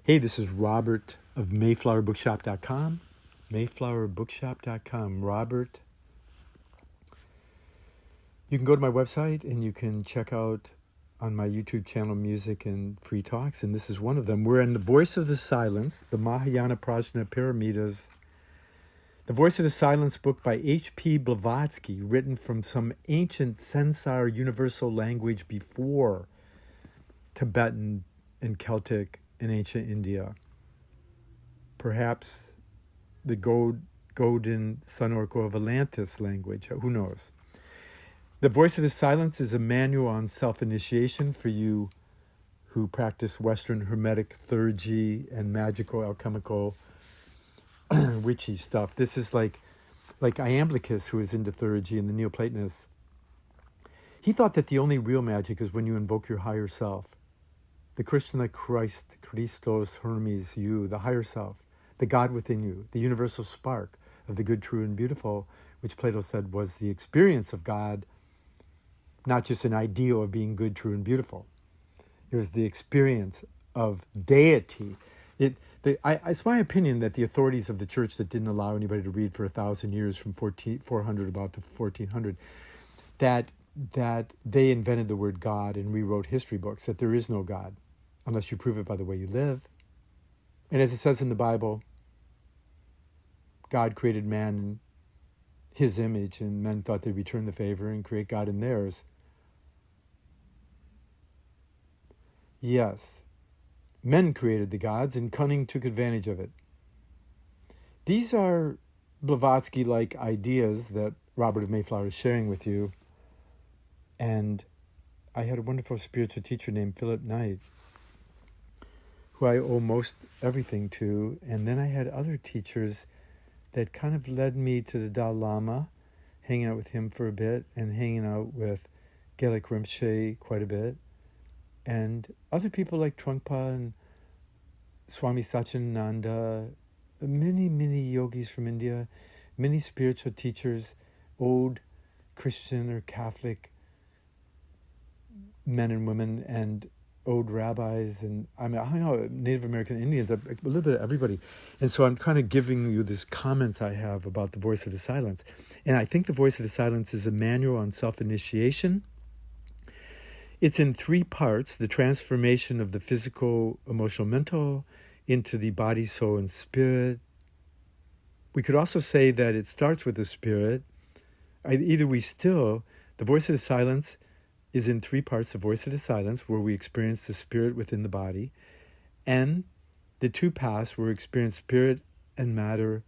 Hey, this is Robert of MayflowerBookshop.com. MayflowerBookshop.com. Robert. You can go to my website and you can check out on my YouTube channel music and free talks, and this is one of them. We're in The Voice of the Silence, the Mahayana Prajna Paramitas. The Voice of the Silence book by H.P. Blavatsky, written from some ancient Senzar universal language before Tibetan and Celtic in ancient India. Perhaps the golden sun oracle of Atlantis language, who knows? The Voice of the Silence is a manual on self-initiation for you who practice Western Hermetic theurgy and magical, alchemical, witchy stuff. This is like Iamblichus, who is into theurgy, and the Neoplatonists. He thought that the only real magic is when you invoke your higher self. The Krishna, Christ, Christos, Hermes, you, the higher self, the God within you, the universal spark of the good, true, and beautiful, which Plato said was the experience of God, not just an ideal of being good, true, and beautiful. It was the experience of deity. It's my opinion that the authorities of the church that didn't allow anybody to read for 1,000 years, from 400 about to 1400, that they invented the word God and rewrote history books, that there is no God unless you prove it by the way you live. And as it says in the Bible, God created man in his image, and men thought they'd return the favor and create God in theirs. Yes, men created the gods, and cunning took advantage of it. These are Blavatsky-like ideas that Robert of Mayflower is sharing with you. And I had a wonderful spiritual teacher named Philip Knight, who I owe most everything to. And then I had other teachers that kind of led me to the Dalai Lama, hanging out with him for a bit, and hanging out with Gelek Rinpoche quite a bit. And other people like Trungpa and Swami Satchidananda, many, many yogis from India, many spiritual teachers, old Christian or Catholic men and women, and old rabbis, and I hung out with Native American Indians, a little bit of everybody. And so I'm kind of giving you this comments I have about the Voice of the Silence. And I think the Voice of the Silence is a manual on self-initiation. It's in 3 parts: the transformation of the physical, emotional, mental into the body, soul, and spirit. We could also say that it starts with the spirit. The Voice of the Silence is in 3 parts: the Voice of the Silence, where we experience the spirit within the body, and the 2 paths, where we experience spirit and matter,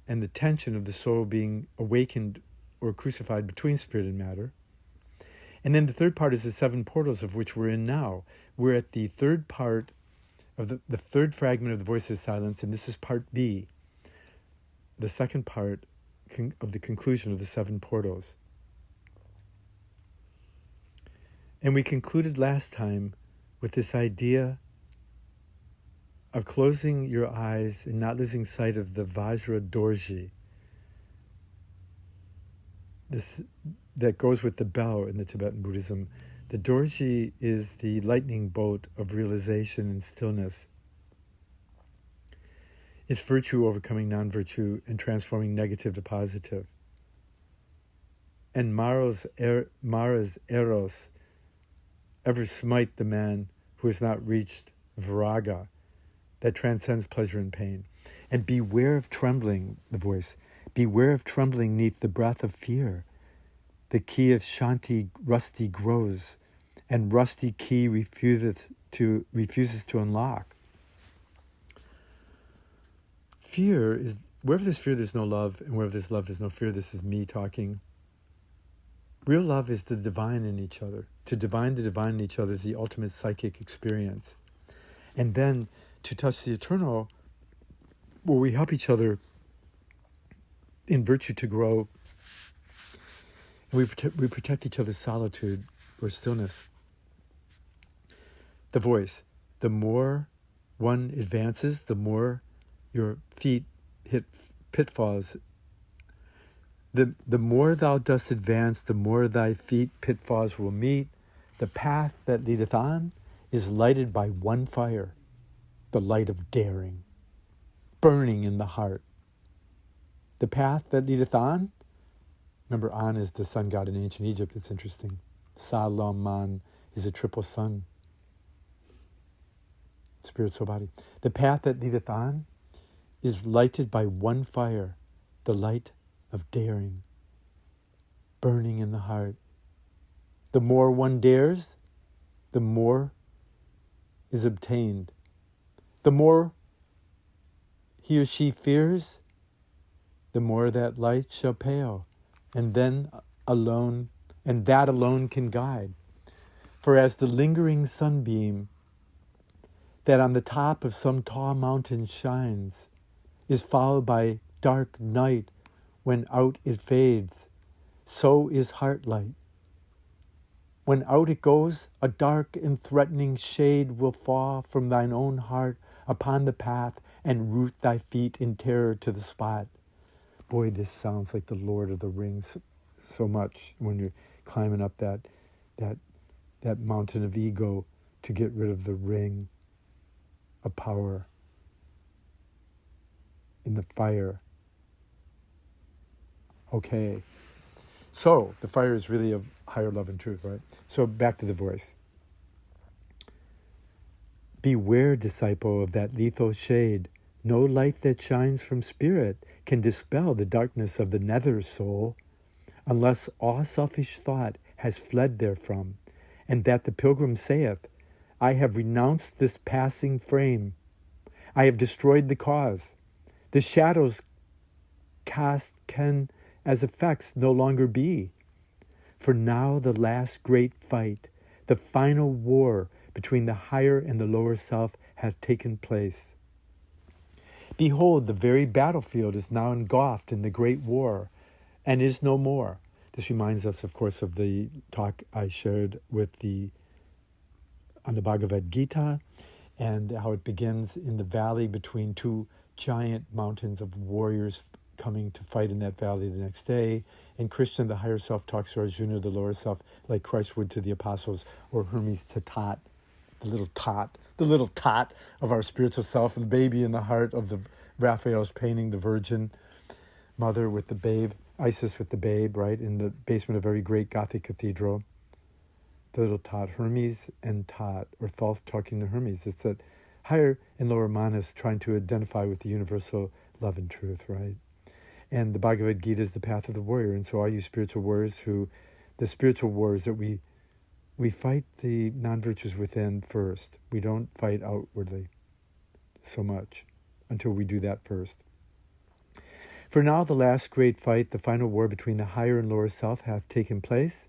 and the tension of the soul being awakened or crucified between spirit and matter. And then the 3rd part is the 7 portals, of which we're in now. We're at the 3rd part of the 3rd fragment of the Voice of the Silence, and this is part B, the 2nd part of the conclusion of the 7 portals. And we concluded last time with this idea of closing your eyes and not losing sight of the Vajra Dorji. This that goes with the bell in the Tibetan Buddhism. The Dorji is the lightning bolt of realization and stillness. It's virtue overcoming non-virtue and transforming negative to positive. And Mara's eros ever smite the man who has not reached viraga, that transcends pleasure and pain. And beware of trembling, the voice. Beware of trembling neath the breath of fear. The key of Shanti rusty grows, and rusty key refuses to unlock. Fear is, wherever there's fear, there's no love, and wherever there's love, there's no fear. This is me talking. Real love is the divine in each other. To divine the divine in each other is the ultimate psychic experience. And then to touch the eternal, where we help each other in virtue to grow, and we protect each other's solitude or stillness. The voice. The more one advances, the more your feet hit pitfalls. The more thou dost advance, the more thy feet pitfalls will meet. The path that leadeth on is lighted by one fire. the light of daring, burning in the heart. The path that leadeth on, remember An is the sun god in ancient Egypt, it's interesting. Salaman is a triple sun. Spirit, soul, body. The path that leadeth on is lighted by one fire, the light of daring, burning in the heart. The more one dares, the more is obtained. The more he or she fears, the more that light shall pale, and then alone, and that alone can guide. For as the lingering sunbeam that on the top of some tall mountain shines is followed by dark night when out it fades, so is heart light. When out it goes, a dark and threatening shade will fall from thine own heart upon the path and root thy feet in terror to the spot. Boy, this sounds like the Lord of the Rings so much when you're climbing up that mountain of ego to get rid of the ring of power in the fire. Okay. So, the fire is really of higher love and truth, right? So, back to the voice. Beware, disciple, of that lethal shade. No light that shines from spirit can dispel the darkness of the nether soul, unless all selfish thought has fled therefrom, and that the pilgrim saith, I have renounced this passing frame. I have destroyed the cause. The shadows cast can as effects no longer be. For now the last great fight, the final war between the higher and the lower self hath taken place. Behold, the very battlefield is now engulfed in the great war and is no more. This reminds us, of course, of the talk I shared on the Bhagavad Gita, and how it begins in the valley between two giant mountains of warriors coming to fight in that valley the next day. And Krishna, the higher self, talks to Arjuna, the lower self, like Christ would to the apostles, or Hermes to Tot, the little tot of our spiritual self, and the baby in the heart of the Raphael's painting, the Virgin Mother with the babe, Isis with the babe, right, in the basement of a very great Gothic cathedral. The little Tot, Hermes and Tot, or Thoth talking to Hermes. It's that higher and lower manas trying to identify with the universal love and truth, right? And the Bhagavad Gita is the path of the warrior. And so all you spiritual warriors the spiritual wars that we fight the non-virtues within first. We don't fight outwardly so much until we do that first. For now the last great fight, the final war between the higher and lower self hath taken place.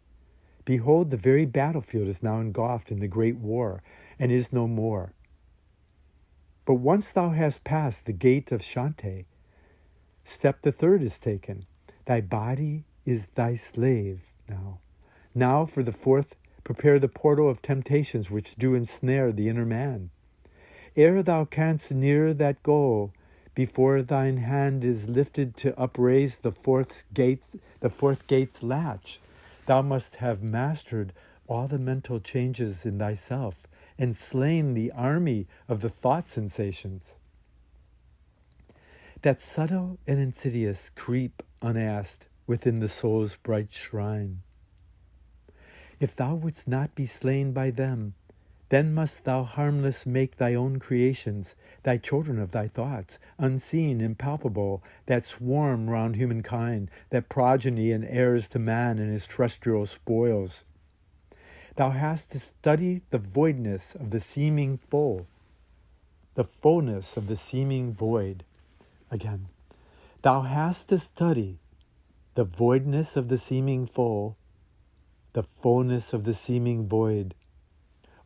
Behold, the very battlefield is now engulfed in the great war and is no more. But once thou hast passed the gate of Shanti, step the third is taken. Thy body is thy slave now. Now for the fourth, prepare the portal of temptations which do ensnare the inner man. Ere thou canst near that goal, before thine hand is lifted to upraise the fourth gate's latch, thou must have mastered all the mental changes in thyself and slain the army of the thought sensations that subtle and insidious creep unasked within the soul's bright shrine. If thou wouldst not be slain by them, then must thou harmless make thy own creations, thy children of thy thoughts, unseen, impalpable, that swarm round humankind, that progeny and heirs to man and his terrestrial spoils. Thou hast to study the voidness of the seeming full, the fullness of the seeming void. Again, thou hast to study the voidness of the seeming full, the fullness of the seeming void.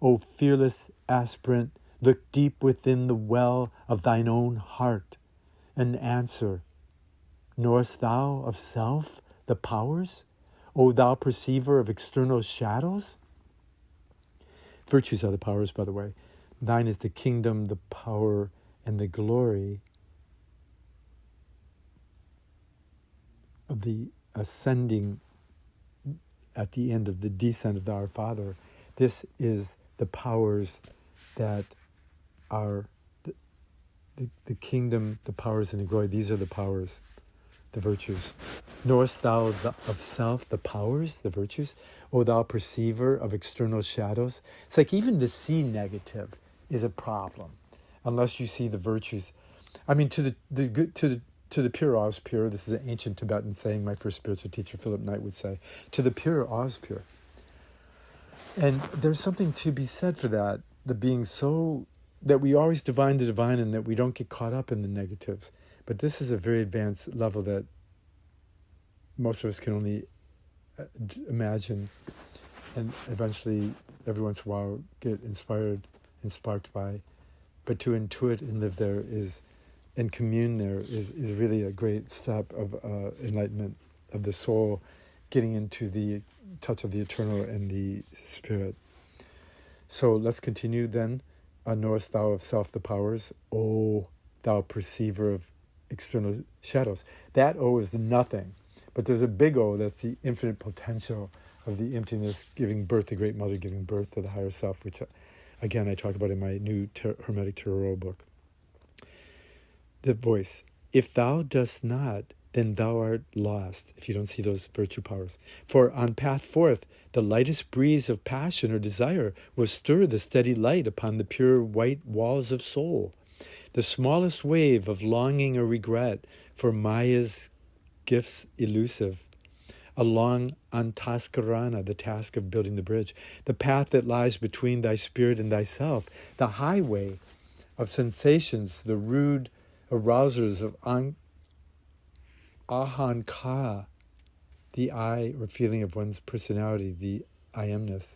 O fearless aspirant, look deep within the well of thine own heart and answer, knowest thou of self the powers, O thou perceiver of external shadows? Virtues are the powers, by the way. Thine is the kingdom, the power, and the glory of the ascending at the end of the descent of our Father. This is the powers that are the kingdom, the powers, and the glory. These are the powers, the virtues. Knowest thou of self the powers, the virtues? O thou perceiver of external shadows? It's like even to see negative is a problem, unless you see the virtues. I mean, to the pure Oz pure. This is an ancient Tibetan saying. My first spiritual teacher, Philip Knight, would say, "To the pure Oz pure." And there's something to be said for that. The being so that we always divine the divine, and that we don't get caught up in the negatives. But this is a very advanced level that most of us can only imagine, and eventually, every once in a while, get inspired and sparked by. But to intuit and live there is, and commune there is really a great step of enlightenment of the soul, getting into the touch of the eternal and the spirit. So let's continue then. Knowest thou of self the powers, O thou perceiver of external shadows. That O is the nothing, but there's a big O that's the infinite potential of the emptiness giving birth, the Great Mother giving birth to the higher self, which again I talk about in my new Hermetic Tarot book. The voice, if thou dost not, then thou art lost, if you don't see those virtue powers. For on path forth, the lightest breeze of passion or desire will stir the steady light upon the pure white walls of soul. The smallest wave of longing or regret for Maya's gifts elusive, along Antaskarana, the task of building the bridge, the path that lies between thy spirit and thyself, the highway of sensations, the rude arousers of ahankara, the I or feeling of one's personality, the I amness.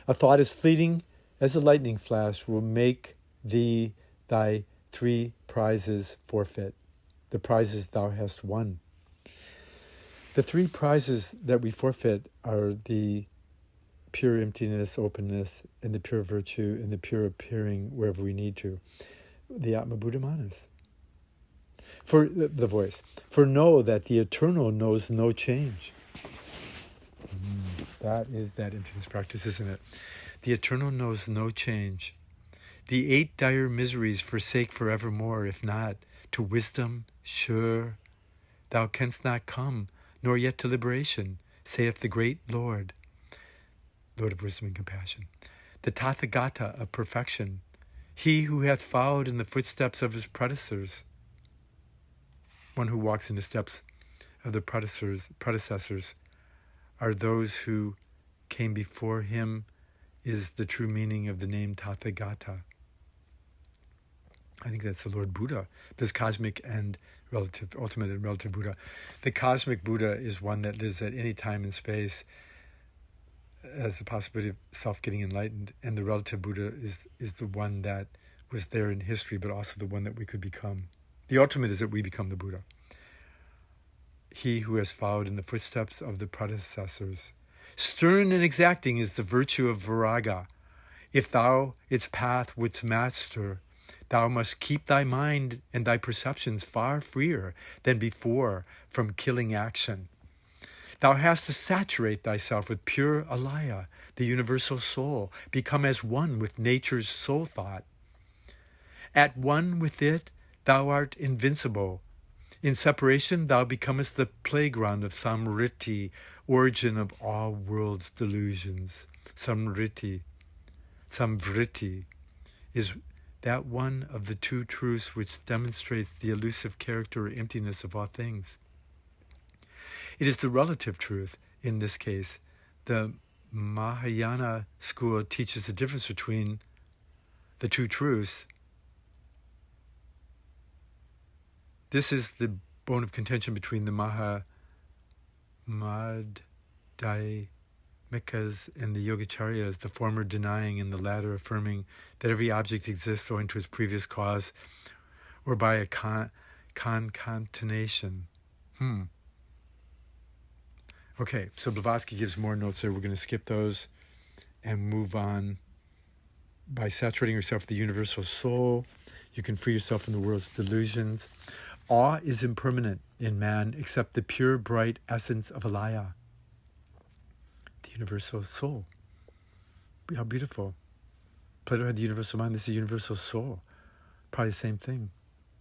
A thought as fleeting as a lightning flash will make thee thy 3 prizes forfeit, the prizes thou hast won. The 3 prizes that we forfeit are the pure emptiness, openness, and the pure virtue, and the pure appearing wherever we need to. The Atma Buddha Manas. For the voice, for know that the eternal knows no change. That is that emptiness practice, isn't it? The eternal knows no change. The 8 dire miseries forsake forevermore, if not to wisdom, sure, thou canst not come, nor yet to liberation, saith the great Lord, Lord of wisdom and compassion, the Tathagata of perfection, he who hath followed in the footsteps of his predecessors. One who walks in the steps of the predecessors are those who came before him, is the true meaning of the name Tathagata. I think that's the Lord Buddha, this cosmic and relative, ultimate and relative Buddha. The cosmic Buddha is one that lives at any time and space as the possibility of self getting enlightened, and the relative Buddha is the one that was there in history, but also the one that we could become. The ultimate is that we become the Buddha. He who has followed in the footsteps of the predecessors. Stern and exacting is the virtue of viraga. If thou its path wouldst master, thou must keep thy mind and thy perceptions far freer than before from killing action. Thou hast to saturate thyself with pure alaya, the universal soul, become as one with nature's soul thought. At one with it, thou art invincible. In separation, thou becomest the playground of samriti, origin of all world's delusions. Samriti is that one of the 2 truths which demonstrates the elusive character or emptiness of all things. It is the relative truth, in this case. The Mahayana school teaches the difference between the 2 truths. This is the bone of contention between the Madhyamikas and the Yogacaryas, the former denying and the latter affirming that every object exists owing to its previous cause or by a concatenation. Okay, so Blavatsky gives more notes there. We're going to skip those and move on. By saturating yourself with the universal soul, you can free yourself from the world's delusions. Awe is impermanent in man except the pure, bright essence of alaya, the universal soul. How beautiful. Plato had the universal mind. This is the universal soul. Probably the same thing.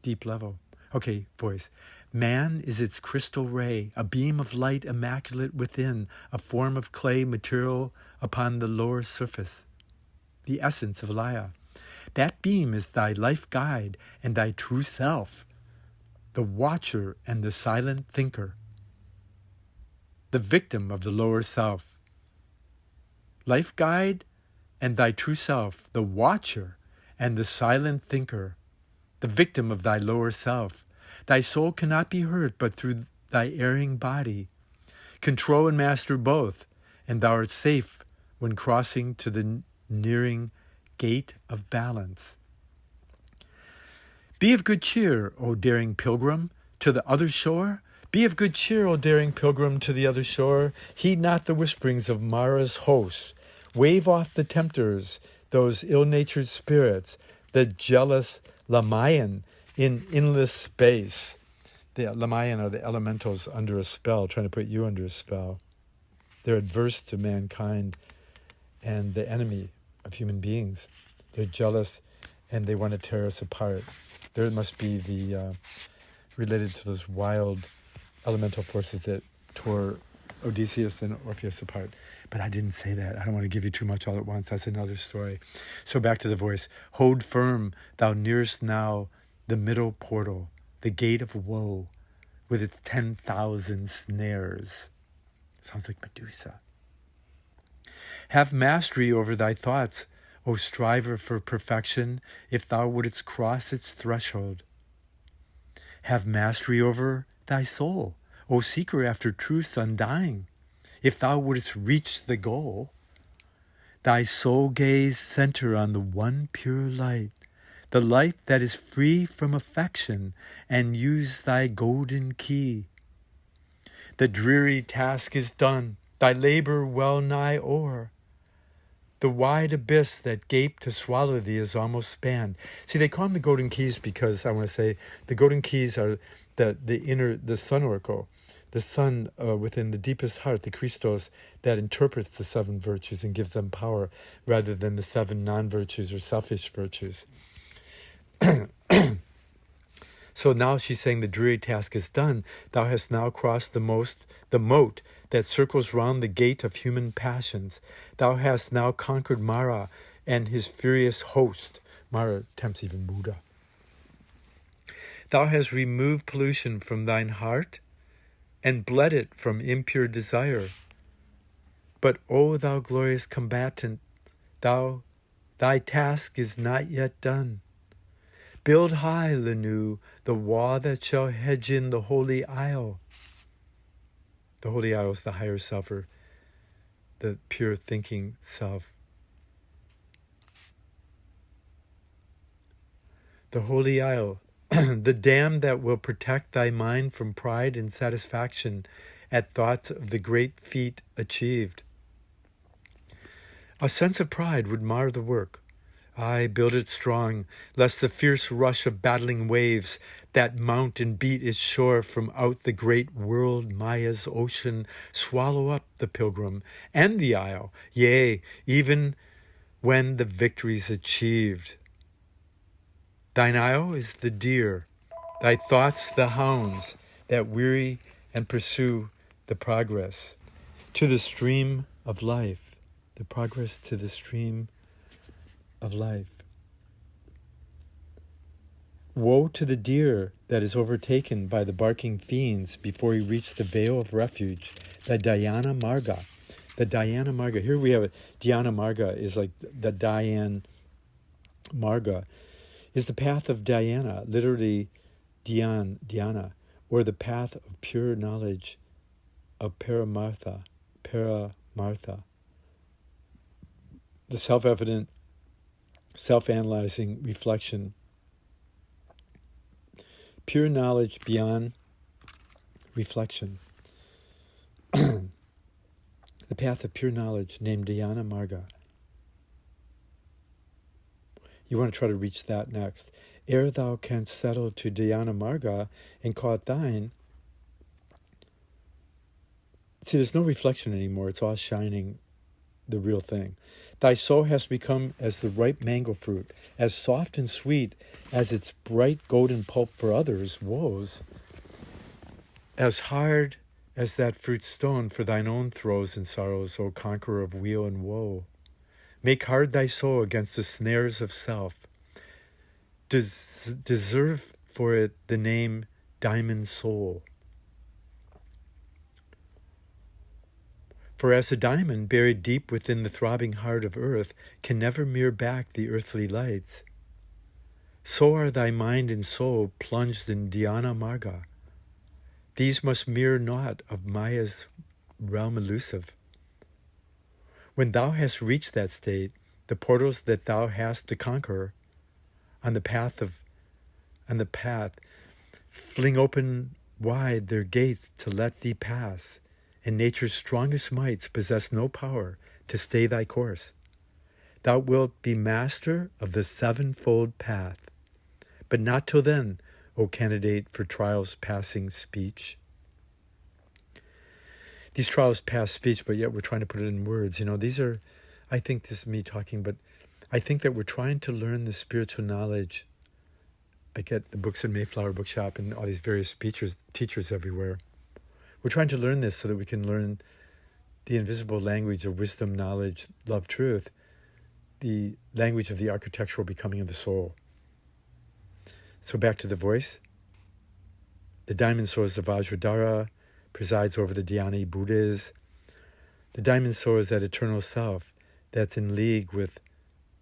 Deep level. Okay, voice. Man is its crystal ray, a beam of light immaculate within, a form of clay material upon the lower surface. The essence of Laya. That beam is thy life guide and thy true self, the watcher and the silent thinker, the victim of the lower self. Life guide and thy true self, the watcher and the silent thinker, the victim of thy lower self. Thy soul cannot be hurt but through thy erring body. Control and master both, and thou art safe when crossing to the nearing gate of balance. Be of good cheer, O daring pilgrim, to the other shore. Be of good cheer, O daring pilgrim, to the other shore. Heed not the whisperings of Mara's hosts. Wave off the tempters, those ill-natured spirits, the jealous Lamayan in endless space. The Lamayan are the elementals under a spell, trying to put you under a spell. They're adverse to mankind and the enemy of human beings. They're jealous and they want to tear us apart. There must be the related to those wild elemental forces that tore Odysseus and Orpheus apart. But I didn't say that. I don't want to give you too much all at once. That's another story. So back to the voice. Hold firm, thou nearest now the middle portal, the gate of woe, with its 10,000 snares. Sounds like Medusa. Have mastery over thy thoughts, O striver for perfection, if thou wouldst cross its threshold. Have mastery over thy soul, O seeker after truth's undying, if thou wouldst reach the goal. Thy soul gaze center on the one pure light, the light that is free from affection, and use thy golden key. The dreary task is done, thy labor well nigh o'er. The wide abyss that gaped to swallow thee is almost spanned. See, they call them the golden keys because I want to say the golden keys are the sun oracle, the sun within the deepest heart, the Christos, that interprets the 7 virtues and gives them power rather than the 7 non-virtues or selfish virtues. So now she's saying the dreary task is done. Thou hast now crossed the moat that circles round the gate of human passions. Thou hast now conquered Mara and his furious host. Mara tempts even Buddha. Thou hast removed pollution from thine heart and bled it from impure desire. But, O thou glorious combatant, thy task is not yet done. Build high, Lenu, the wall that shall hedge in the holy isle. The holy isle is the higher self, or the pure thinking self. The holy isle, the dam that will protect thy mind from pride and satisfaction at thoughts of the great feat achieved. A sense of pride would mar the work. Aye, build it strong, lest the fierce rush of battling waves that mount and beat its shore from out the great world Maya's ocean swallow up the pilgrim and the isle, yea, even when the victory's achieved. Thine isle is the deer, thy thoughts the hounds that weary and pursue the progress to the stream of life, the progress to the stream of life. Woe to the deer that is overtaken by the barking fiends before he reached the veil of refuge, the Dhyana Marga. The Dhyana Marga. Here we have it. Dhyana Marga is like the Dhyan Marga is the path of Dhyana, literally Dhyana, or the path of pure knowledge of Paramartha. The self-evident, self-analyzing reflection. Pure knowledge beyond reflection. The path of pure knowledge named Dhyana Marga. You want to try to reach that next. Ere thou canst settle to Dhyana Marga and call it thine. See, there's no reflection anymore. It's all shining the real thing. Thy soul has become as the ripe mango fruit, as soft and sweet as its bright golden pulp for others' woes, as hard as that fruit stone for thine own throes and sorrows, O conqueror of weal and woe. Make hard thy soul against the snares of self. Deserve for it the name diamond soul. For as a diamond buried deep within the throbbing heart of earth can never mirror back the earthly lights, so are thy mind and soul plunged in dhyana marga. These must mirror naught of Maya's realm elusive. When thou hast reached that state, the portals that thou hast to conquer on the path fling open wide their gates to let thee pass, and nature's strongest mights possess no power to stay thy course. Thou wilt be master of the sevenfold path, but not till then, O candidate for trials passing speech. These trials pass speech, but yet we're trying to put it in words. These are, I think this is me talking, but I think that we're trying to learn the spiritual knowledge. I get the books in Mayflower Bookshop and all these various teachers everywhere. We're trying to learn this so that we can learn the invisible language of wisdom, knowledge, love, truth, the language of the architectural becoming of the soul. So back to the voice. The diamond soul is the Vajradhara, presides over the Dhyani Buddhas. The diamond soul is that eternal self that's in league with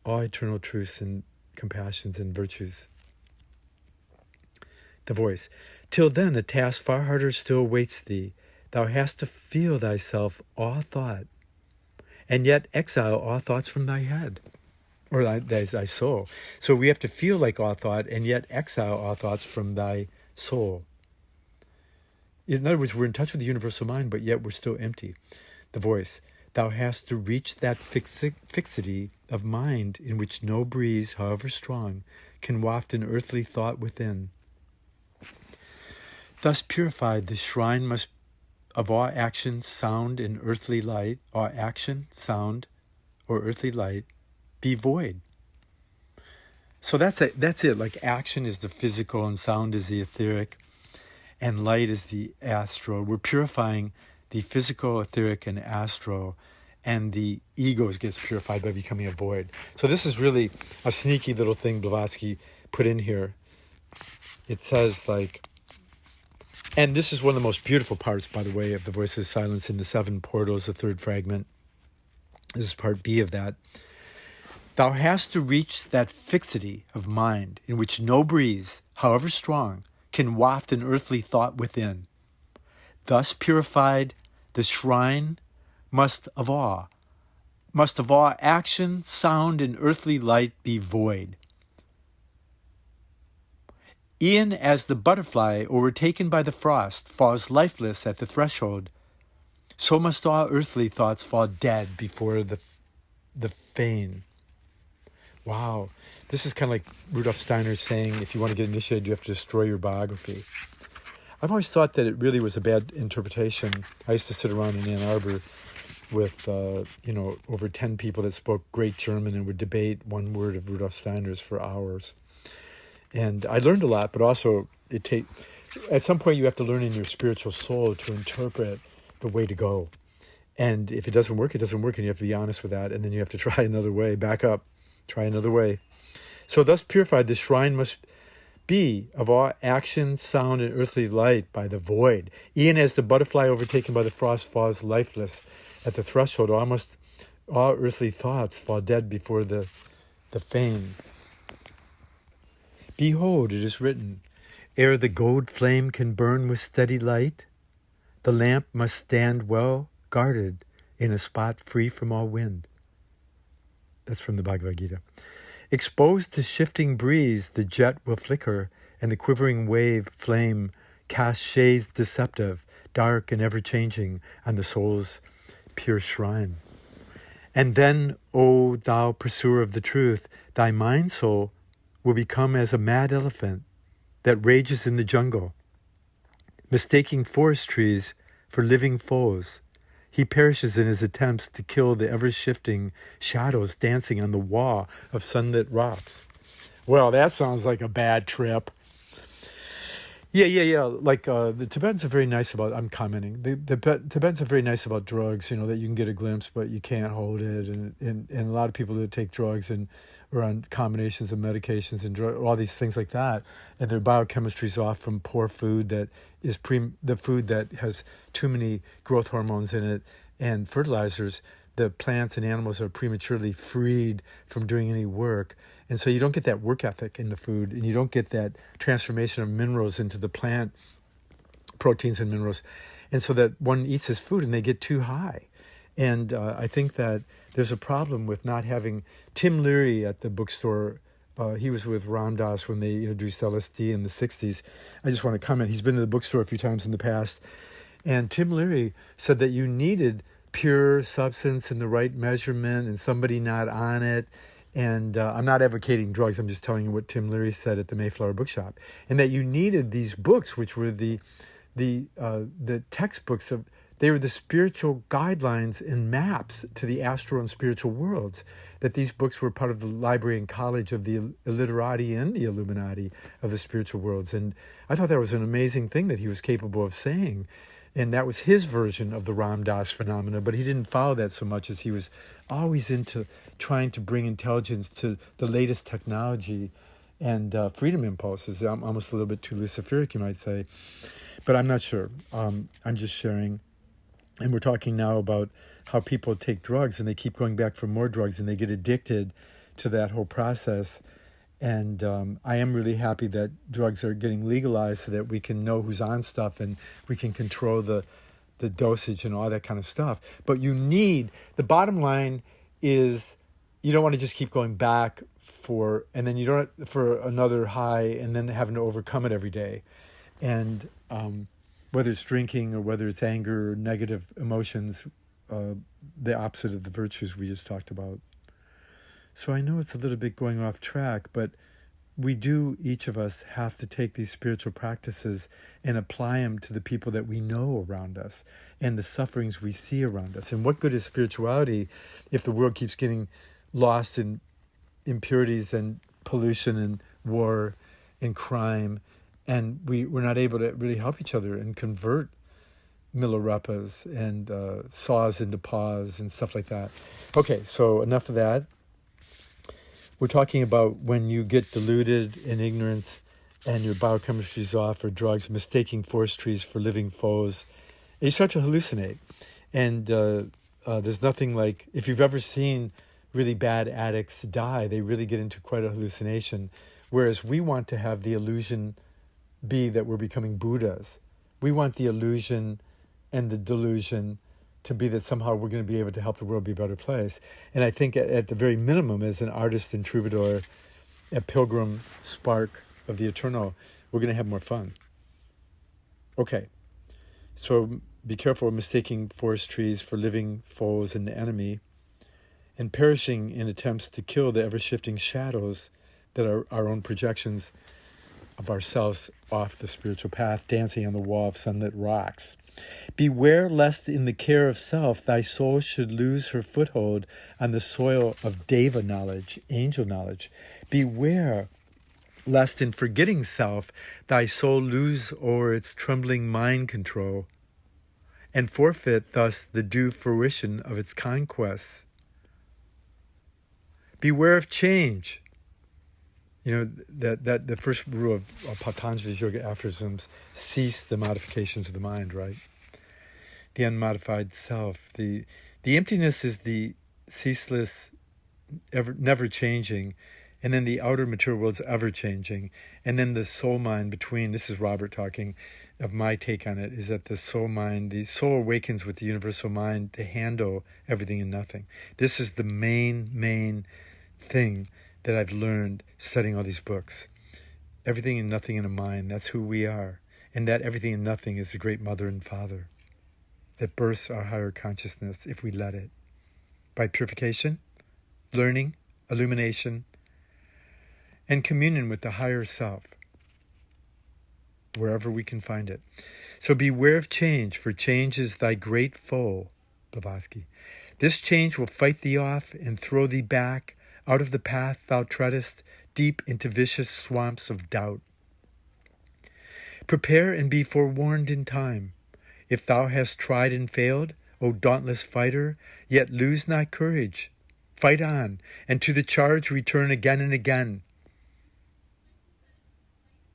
all eternal truths and compassions and virtues. The voice. Till then, a task far harder still awaits thee. Thou hast to feel thyself all thought, and yet exile all thoughts from thy head, or thy soul. So we have to feel like all thought, and yet exile all thoughts from thy soul. In other words, we're in touch with the universal mind, but yet we're still empty. The voice. Thou hast to reach that fixity of mind in which no breeze, however strong, can waft an earthly thought within. Thus purified, the shrine must of all action, sound, and earthly light, all action, sound, or earthly light, be void. So that's it. Like action is the physical and sound is the etheric and light is the astral. We're purifying the physical, etheric, and astral, and the ego gets purified by becoming a void. So this is really a sneaky little thing Blavatsky put in here. It says and this is one of the most beautiful parts, by the way, of the Voice of Silence in the Seven Portals, the third fragment. This is part B of that. Thou hast to reach that fixity of mind in which no breeze, however strong, can waft an earthly thought within. Thus purified, the shrine must of all action, sound, and earthly light be void. E'en as the butterfly overtaken by the frost falls lifeless at the threshold, so must all earthly thoughts fall dead before the fane. Wow. This is kind of like Rudolf Steiner saying, if you want to get initiated, you have to destroy your biography. I've always thought that it really was a bad interpretation. I used to sit around in Ann Arbor with, over 10 people that spoke great German and would debate one word of Rudolf Steiner's for hours. And I learned a lot, but also at some point you have to learn in your spiritual soul to interpret the way to go. And if it doesn't work, it doesn't work, and you have to be honest with that. And then you have to try another way, back up, try another way. So thus purified, the shrine must be of all action, sound, and earthly light by the void. E'en as the butterfly overtaken by the frost falls lifeless at the threshold, all earthly thoughts fall dead before the fane. Behold, it is written, ere the gold flame can burn with steady light, the lamp must stand well guarded in a spot free from all wind. That's from the Bhagavad Gita. Exposed to shifting breeze, the jet will flicker, and the quivering wave flame cast shades deceptive, dark and ever-changing, on the soul's pure shrine. And then, O thou pursuer of the truth, thy mind soul will become as a mad elephant that rages in the jungle, mistaking forest trees for living foes, He perishes in his attempts to kill the ever-shifting shadows dancing on the wall of sunlit rocks. Well, that sounds like a bad trip. Yeah. Like the Tibetans are very nice about. I'm commenting. The Tibetans are very nice about drugs. You know that you can get a glimpse, but you can't hold it. And a lot of people that take drugs and are on combinations of medications and all these things like that, and their biochemistry's off from poor food that is the food that has too many growth hormones in it and fertilizers. The plants and animals are prematurely freed from doing any work. And so you don't get that work ethic in the food, and you don't get that transformation of minerals into the plant proteins and minerals. And so that one eats this food and they get too high. And I think that there's a problem with not having Tim Leary at the bookstore. He was with Ram Dass when they introduced LSD in the 60s. I just want to comment. He's been to the bookstore a few times in the past. And Tim Leary said that you needed pure substance in the right measurement and somebody not on it. And I'm not advocating drugs. I'm just telling you what Tim Leary said at the Mayflower Bookshop. And that you needed these books, which were the textbooks of, they were the spiritual guidelines and maps to the astral and spiritual worlds. That these books were part of the library and college of the illiterati and the Illuminati of the spiritual worlds. And I thought that was an amazing thing that he was capable of saying. And that was his version of the Ram Dass phenomena, but he didn't follow that so much as he was always into trying to bring intelligence to the latest technology and freedom impulses. I'm almost a little bit too luciferic, you might say, but I'm not sure. I'm just sharing. And we're talking now about how people take drugs and they keep going back for more drugs and they get addicted to that whole process. And I am really happy that drugs are getting legalized so that we can know who's on stuff and we can control the dosage and all that kind of stuff. But the bottom line is you don't want to just keep going back for another high and then having to overcome it every day. And whether it's drinking or whether it's anger or negative emotions, the opposite of the virtues we just talked about. So I know it's a little bit going off track, but we do, each of us, have to take these spiritual practices and apply them to the people that we know around us and the sufferings we see around us. And what good is spirituality if the world keeps getting lost in impurities and pollution and war and crime, and we're not able to really help each other and convert Milarepas and saws into paws and stuff like that. Okay, so enough of that. We're talking about when you get deluded in ignorance and your biochemistry's off or drugs, mistaking forest trees for living foes, and you start to hallucinate. And there's nothing like, if you've ever seen really bad addicts die, they really get into quite a hallucination. Whereas we want to have the illusion be that we're becoming Buddhas. We want the illusion and the delusion to be that somehow we're going to be able to help the world be a better place. And I think at the very minimum, as an artist and troubadour, a pilgrim spark of the eternal, we're going to have more fun. Okay, so be careful of mistaking forest trees for living foes and the enemy, and perishing in attempts to kill the ever-shifting shadows that are our own projections of ourselves off the spiritual path, dancing on the wall of sunlit rocks. Beware lest in the care of self thy soul should lose her foothold on the soil of deva knowledge, angel knowledge. Beware lest in forgetting self thy soul lose o'er its trembling mind control and forfeit thus the due fruition of its conquests. Beware of change. You know, that the first rule of Patanjali's yoga aphorisms, cease the modifications of the mind, right? The unmodified self. The emptiness is the ceaseless, never changing, and then the outer material world's ever changing. And then the soul mind between, this is Robert talking, of my take on it, is that the soul awakens with the universal mind to handle everything and nothing. This is the main thing that I've learned studying all these books. Everything and nothing in a mind, that's who we are. And that everything and nothing is the great mother and father that births our higher consciousness if we let it. By purification, learning, illumination, and communion with the higher self, wherever we can find it. So beware of change, for change is thy great foe. Blavatsky. This change will fight thee off and throw thee back out of the path thou treadest deep into vicious swamps of doubt. Prepare and be forewarned in time. If thou hast tried and failed, O dauntless fighter, yet lose not courage. Fight on, and to the charge return again and again.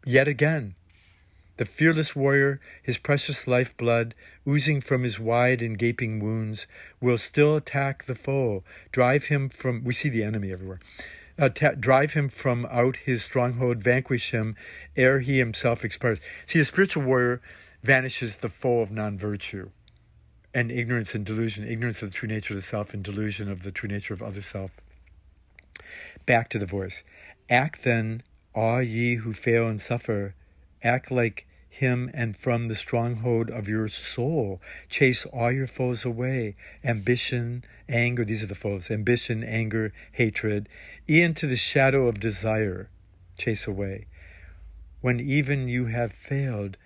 Yet again. The fearless warrior, his precious lifeblood oozing from his wide and gaping wounds, will still attack the foe, drive him from, we see the enemy everywhere, drive him from out his stronghold, vanquish him ere he himself expires. See, the spiritual warrior vanishes the foe of non-virtue and ignorance and delusion, ignorance of the true nature of the self and delusion of the true nature of other self. Back to the voice. Act then, all ye who fail and suffer, act like him, and from the stronghold of your soul chase all your foes away. Ambition, anger, these are the foes. Ambition, anger, hatred, e'en to the shadow of desire chase away. When even you have failed,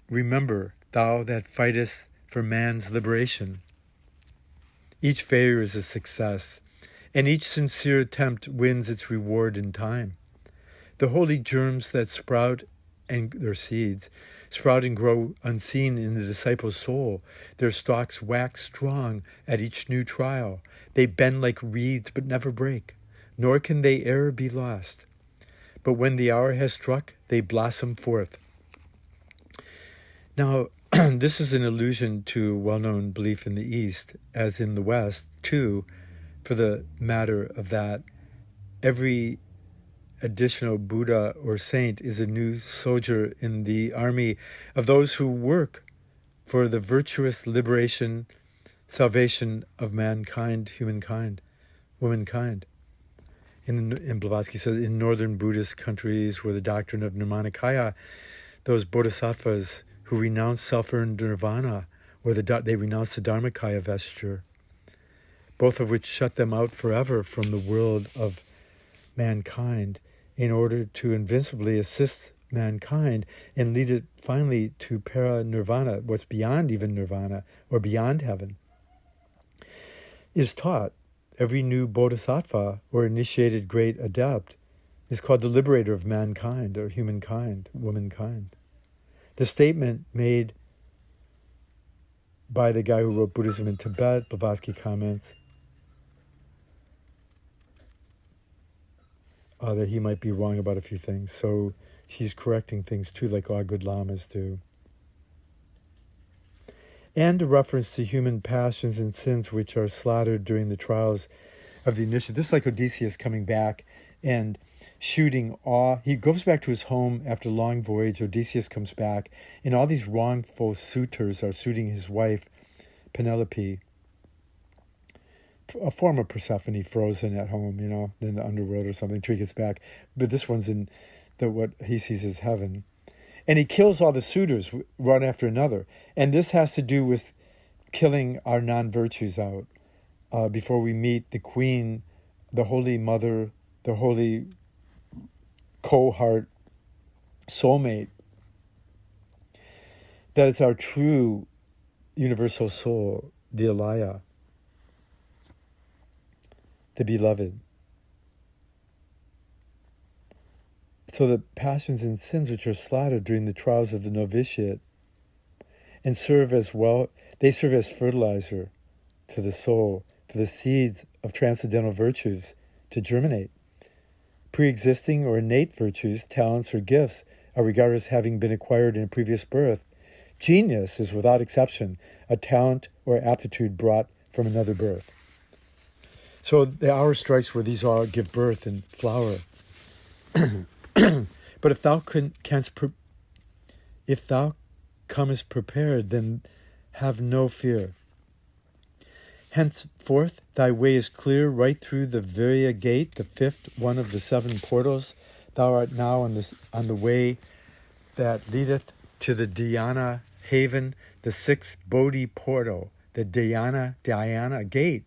remember, thou that fightest for man's liberation. Each failure is a success, and each sincere attempt wins its reward in time. The holy germs that sprout, and their seeds, sprout and grow unseen in the disciple's soul. Their stalks wax strong at each new trial. They bend like reeds but never break, nor can they e'er be lost. But when the hour has struck, they blossom forth. Now, this is an allusion to well-known belief in the East, as in the West, too, for the matter of that. Every additional Buddha or saint is a new soldier in the army of those who work for the virtuous liberation, salvation of mankind, humankind, womankind. In Blavatsky says, in northern Buddhist countries where the doctrine of Nirmanakaya, those bodhisattvas who renounce self-earned nirvana, or they renounce the Dharmakaya vesture, both of which shut them out forever from the world of mankind, in order to invincibly assist mankind and lead it finally to para-nirvana, what's beyond even nirvana, or beyond heaven, is taught. Every new bodhisattva or initiated great adept is called the liberator of mankind, or humankind, womankind. The statement made by the guy who wrote Buddhism in Tibet, Blavatsky comments, that he might be wrong about a few things. So he's correcting things too, like all good lamas do. And a reference to human passions and sins which are slaughtered during the trials of the initiate. This is like Odysseus coming back and shooting all. He goes back to his home after a long voyage. Odysseus comes back, and all these wrongful suitors are suiting his wife, Penelope, a form of Persephone frozen at home, in the underworld or something, till he gets back. But this one's in what he sees as heaven. And he kills all the suitors, one after another. And this has to do with killing our non-virtues out before we meet the queen, the holy mother, the holy cohort, soulmate. That is our true universal soul, the Alaya, the beloved. So the passions and sins which are slaughtered during the trials of the novitiate and serve as fertilizer to the soul for the seeds of transcendental virtues to germinate. Pre-existing or innate virtues, talents, or gifts are regarded as having been acquired in a previous birth. Genius is, without exception, a talent or aptitude brought from another birth. So the hour strikes where these all give birth and flower. But if thou comest prepared, then have no fear. Henceforth, thy way is clear right through the Virya gate, the fifth one of the 7 portals. Thou art now on the way that leadeth to the Dhyana haven, the 6th Bodhi portal. The Dhyana gate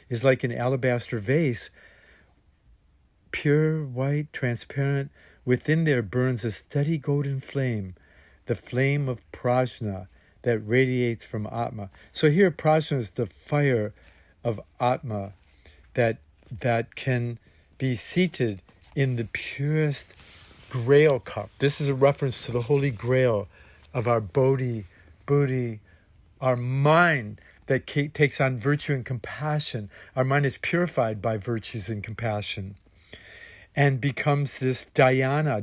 is like an alabaster vase, pure, white, transparent. Within there burns a steady golden flame, the flame of Prajna, that radiates from Atma. So here Prajna is the fire of Atma that can be seated in the purest Grail Cup. This is a reference to the Holy Grail of our bodhi, buddhi, our mind that takes on virtue and compassion. Our mind is purified by virtues and compassion and becomes this Diana,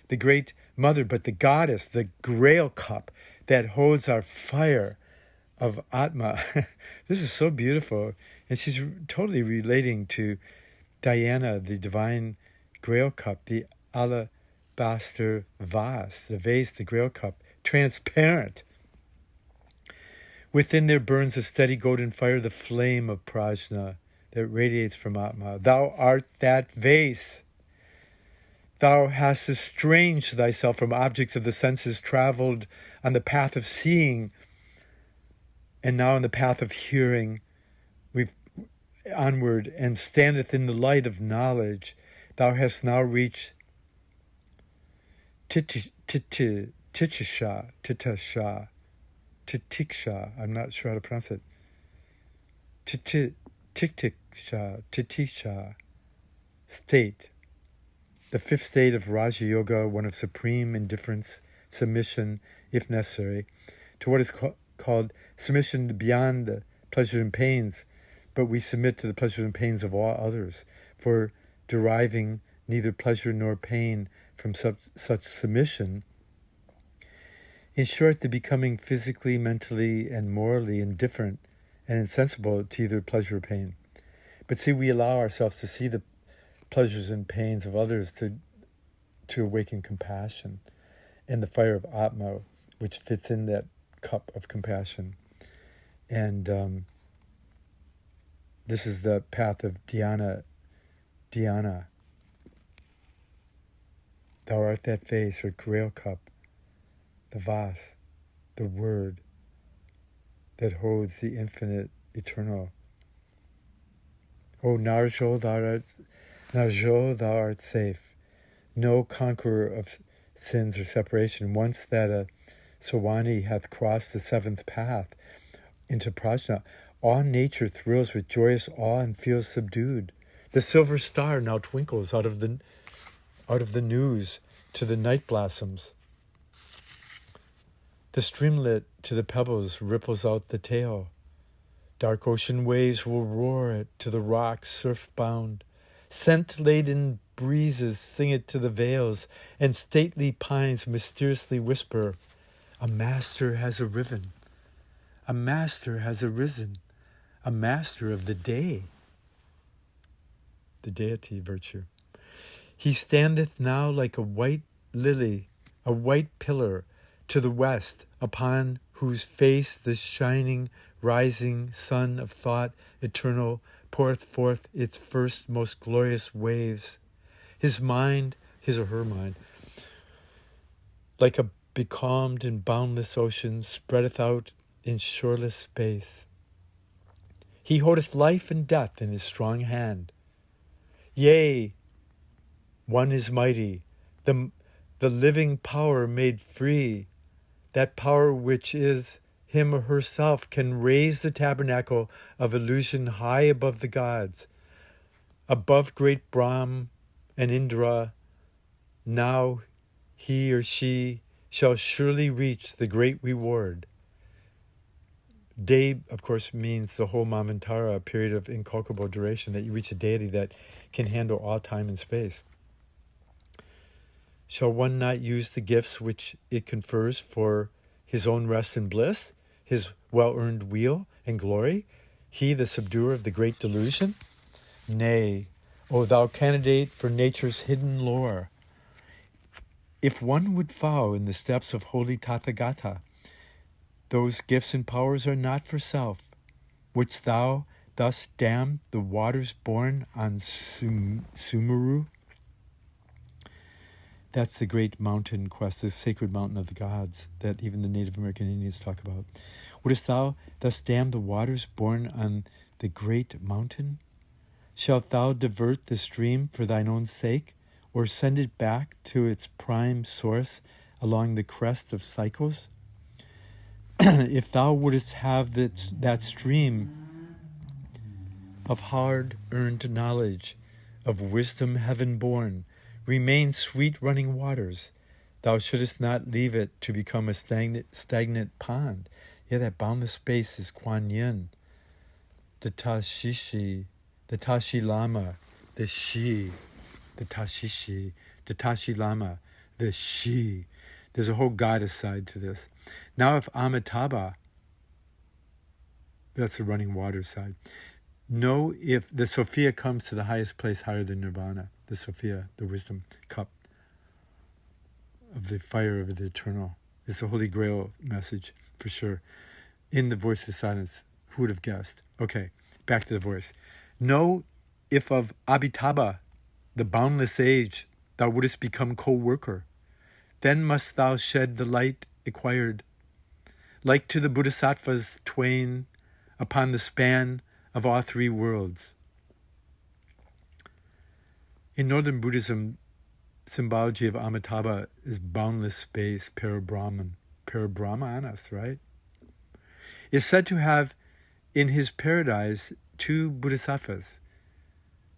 the great mother, but the goddess, the Grail Cup that holds our fire of Atma. This is so beautiful. And she's totally relating to Diana, the divine Grail Cup, the alabaster vase, the Grail Cup, transparent. Within there burns a steady golden fire, the flame of Prajna that radiates from Atma. Thou art that vase. Thou hast estranged thyself from objects of the senses, traveled on the path of seeing, and now on the path of hearing, we've onward, and standeth in the light of knowledge. Thou hast now reached Titisha, I'm not sure how to pronounce it. Titisha state. The fifth state of Raja Yoga, one of supreme indifference, submission, if necessary, to what is called submission beyond the pleasures and pains, but we submit to the pleasures and pains of all others, for deriving neither pleasure nor pain from such submission. In short, the becoming physically, mentally, and morally indifferent and insensible to either pleasure or pain. But see, we allow ourselves to see the pleasures and pains of others to awaken compassion and the fire of Atma, which fits in that cup of compassion. And this is the path of Dhyana. Thou art that vase or Grail Cup, the vase, the word that holds the infinite, eternal. O Narjo, thou art safe. No conqueror of sins or separation. Once that a Sawani hath crossed the seventh path into Prajna, all nature thrills with joyous awe and feels subdued. The silver star now twinkles out of the news to the night blossoms. The streamlet to the pebbles ripples out the tail. Dark ocean waves will roar it to the rocks surf-bound. Scent-laden breezes sing it to the vales, and stately pines mysteriously whisper, a master has arisen. A master has arisen. A master of the day. The deity virtue. He standeth now like a white lily, a white pillar, to the west, upon whose face the shining, rising sun of thought eternal poureth forth its first most glorious waves. His or her mind, like a becalmed and boundless ocean, spreadeth out in shoreless space. He holdeth life and death in his strong hand. Yea, one is mighty, the living power made free, that power which is him or herself can raise the tabernacle of illusion high above the gods, above great Brahm and Indra. Now he or she shall surely reach the great reward. Day, of course, means the whole Mamantara, a period of incalculable duration, that you reach a deity that can handle all time and space. Shall one not use the gifts which it confers for his own rest and bliss, his well-earned weal and glory, he the subduer of the great delusion? Nay, O thou candidate for nature's hidden lore, if one would follow in the steps of holy Tathagata, those gifts and powers are not for self, which thou thus damn the waters born on Sumeru. That's the great mountain quest, the sacred mountain of the gods that even the Native American Indians talk about. Wouldst thou thus dam the waters born on the great mountain? Shalt thou divert the stream for thine own sake, or send it back to its prime source along the crest of cycles? if thou wouldst have that stream of hard-earned knowledge, of wisdom heaven-born, remain sweet running waters, thou shouldst not leave it to become a stagnant pond. Yeah, that boundless space is Kuan Yin, the Tashishi, the Tashi Lama, the Shi, the Tashishi, the Tashi Lama, the Shi. There's a whole goddess side to this. Now if Amitabha, that's the running water side, know if the Sophia comes to the highest place higher than Nirvana, the Sophia, the wisdom cup of the fire of the eternal. It's a Holy Grail message, for sure. In the voice of silence, who would have guessed? Okay, back to the voice. Know if of Abhitaba, the boundless age, thou wouldst become co-worker, then must thou shed the light acquired, like to the bodhisattvas twain, upon the span of all three worlds. In Northern Buddhism, symbology of Amitabha is boundless space, Parabrahmanas, right? Is said to have in his paradise two bodhisattvas,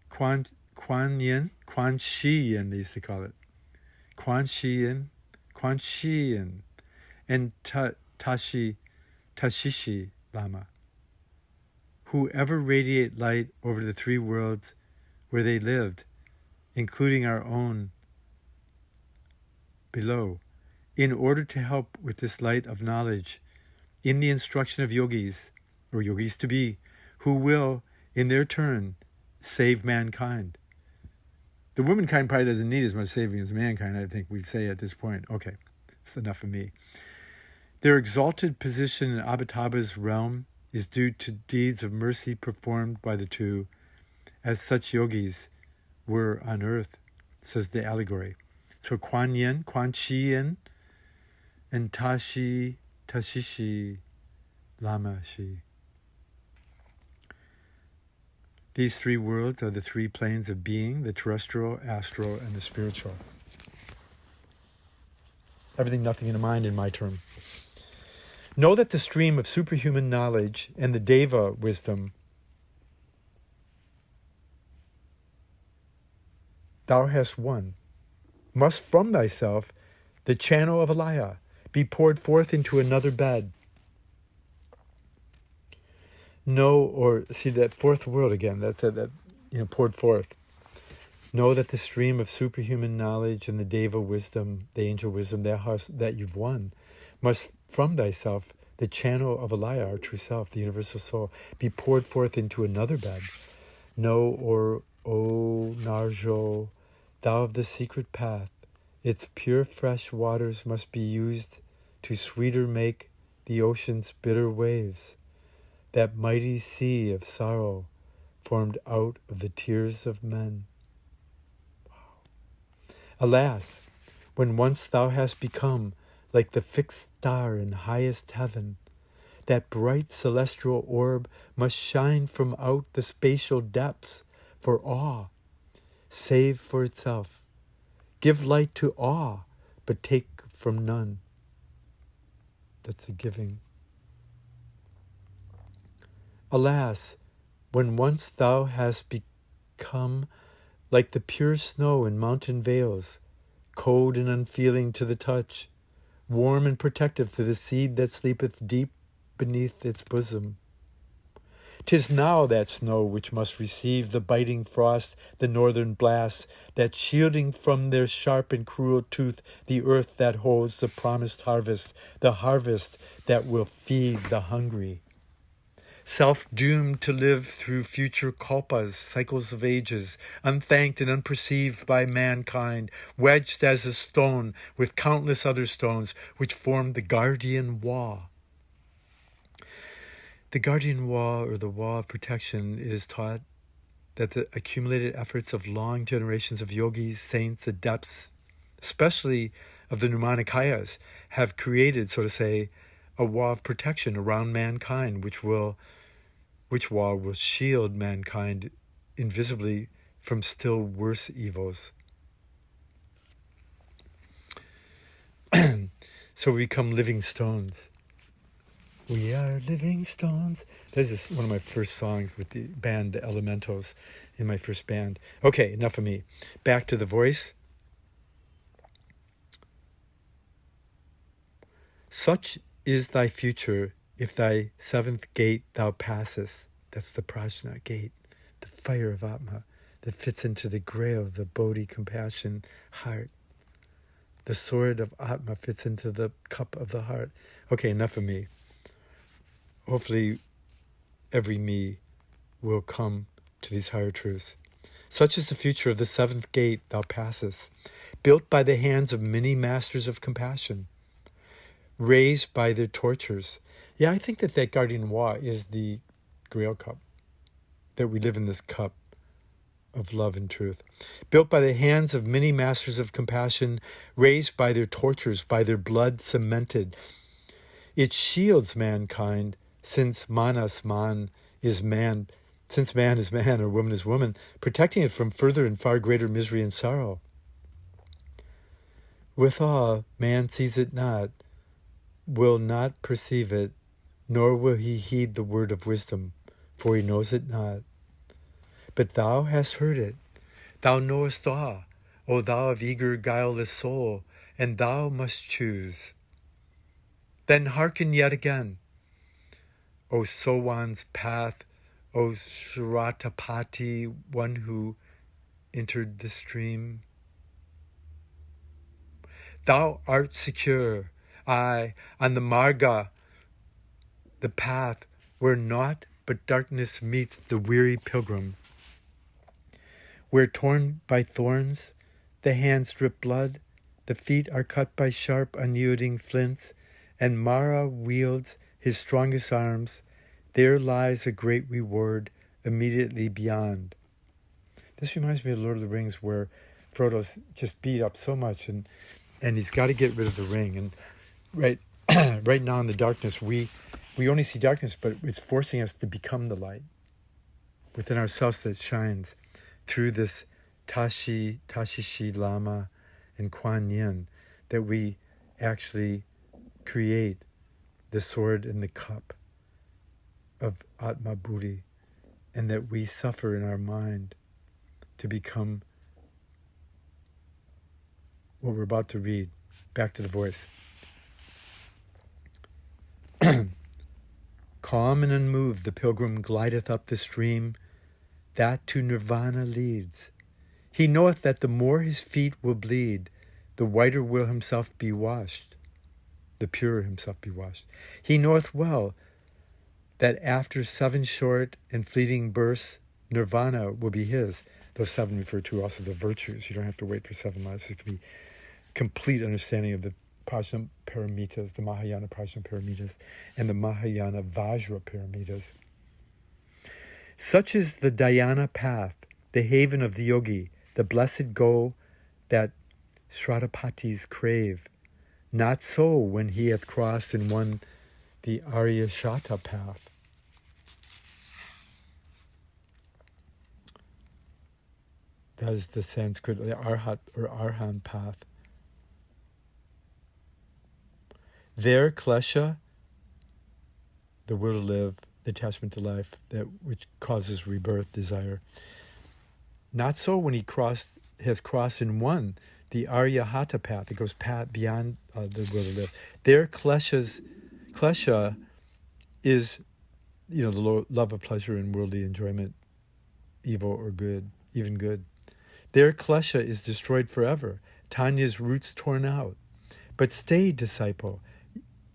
Kuan Shi Yin, they used to call it, Kuan Shi Yin, and Tashishi Lama, who ever radiate light over the three worlds where they lived, including our own below, in order to help with this light of knowledge in the instruction of yogis, or yogis to be, who will, in their turn, save mankind. The womankind probably doesn't need as much saving as mankind, I think we'd say at this point. Okay, that's enough of me. Their exalted position in Amitabha's realm is due to deeds of mercy performed by the two, as such yogis were on earth, says the allegory. So Kuan Shi Yin, and Tashishi Lama Shi. These three worlds are the three planes of being, the terrestrial, astral, and the spiritual. Everything, nothing in a mind in my term. Know that the stream of superhuman knowledge and the Deva wisdom thou hast won must from thyself the channel of Alaya be poured forth into another bed. Know, or see that fourth world again, that poured forth. Know that the stream of superhuman knowledge and the Deva wisdom, the angel wisdom that you've won, must from thyself, the channel of Alaya, our true self, the universal soul, be poured forth into another bed. Know, or O Narjo, thou of the secret path, its pure fresh waters must be used to sweeter make the ocean's bitter waves, that mighty sea of sorrow formed out of the tears of men. Wow. Alas, when once thou hast become like the fixed star in highest heaven, that bright celestial orb must shine from out the spatial depths for awe, save for itself. Give light to awe, but take from none. That's the giving. Alas, when once thou hast become like the pure snow in mountain vales, cold and unfeeling to the touch, warm and protective to the seed that sleepeth deep beneath its bosom. 'Tis now that snow which must receive the biting frost, the northern blasts, that shielding from their sharp and cruel tooth the earth that holds the promised harvest, the harvest that will feed the hungry. Self-doomed to live through future kalpas, cycles of ages, unthanked and unperceived by mankind, wedged as a stone with countless other stones which form the guardian wall. The guardian wall, or the wall of protection, it is taught that the accumulated efforts of long generations of yogis, saints, adepts, especially of the Nirmanakayas, have created, so to say, a wall of protection around mankind, which wall will shield mankind invisibly from still worse evils. So we become living stones. We are living stones. This is one of my first songs with the band the Elementals in my first band. Okay, enough of me. Back to the voice. Such is thy future if thy seventh gate thou passest. That's the Prajna gate, the fire of Atma that fits into the grail of the bodhi compassion heart. The sword of Atma fits into the cup of the heart. Okay, enough of me. Hopefully every me will come to these higher truths. Such is the future of the seventh gate thou passest, built by the hands of many masters of compassion, raised by their tortures. Yeah, I think that guardian Wa is the Grail Cup, that we live in this cup of love and truth. Built by the hands of many masters of compassion, raised by their tortures, by their blood cemented. It shields mankind, since manas man is man, since man is man or woman is woman, protecting it from further and far greater misery and sorrow. Withal, man sees it not, will not perceive it, nor will he heed the word of wisdom, for he knows it not. But thou hast heard it, thou knowest all, O thou of eager, guileless soul, and thou must choose. Then hearken yet again, O Sowan's path, O Shratapati, one who entered the stream. Thou art secure, aye, on the marga, the path where naught but darkness meets the weary pilgrim, where torn by thorns, the hands drip blood, the feet are cut by sharp, unyielding flints, and Mara wields his strongest arms, there lies a great reward immediately beyond. This reminds me of Lord of the Rings, where Frodo's just beat up so much, and he's got to get rid of the ring. And right now in the darkness, we only see darkness, but it's forcing us to become the light within ourselves that shines through this Tashishi Lama and Kuan Yin, that we actually create the sword and the cup of Atma Buddhi, and that we suffer in our mind to become what we're about to read. Back to the voice. Calm and unmoved the pilgrim glideth up the stream that to Nirvana leads. He knoweth that the more his feet will bleed, the whiter will himself be washed, the purer himself be washed. He knoweth well that after 7 short and fleeting bursts, Nirvana will be his. Those 7 refer to also the virtues. You don't have to wait for 7 lives. It can be complete understanding of the Prajna Paramitas, the Mahayana Prajna Paramitas, and the Mahayana Vajra Paramitas. Such is the dhyana path, the haven of the yogi, the blessed goal that Shratapatis crave. Not so when he hath crossed and won the Aryashata path. That is the Sanskrit, the Arhat or Arhan path. There, klesha, the will to live, the attachment to life, that which causes rebirth, desire. Not so when he has crossed and won the Aryahata path. It goes beyond the will to live. There, klesha is, the love of pleasure and worldly enjoyment, evil or good, even good. There, klesha is destroyed forever. Tanya's roots torn out. But stay, disciple,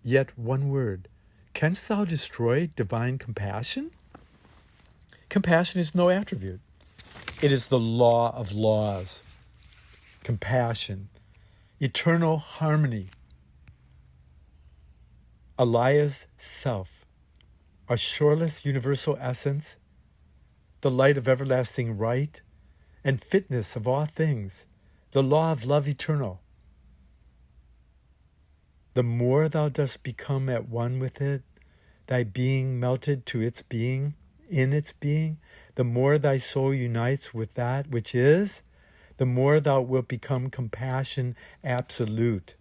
yet one word. Canst thou destroy divine compassion? Compassion is no attribute. It is the law of laws. Compassion, eternal harmony, Alaya's self, a shoreless universal essence, the light of everlasting right, and fitness of all things, the law of love eternal. The more thou dost become at one with it, thy being melted to its being, in its being, the more thy soul unites with that which is, the more thou wilt become compassion absolute.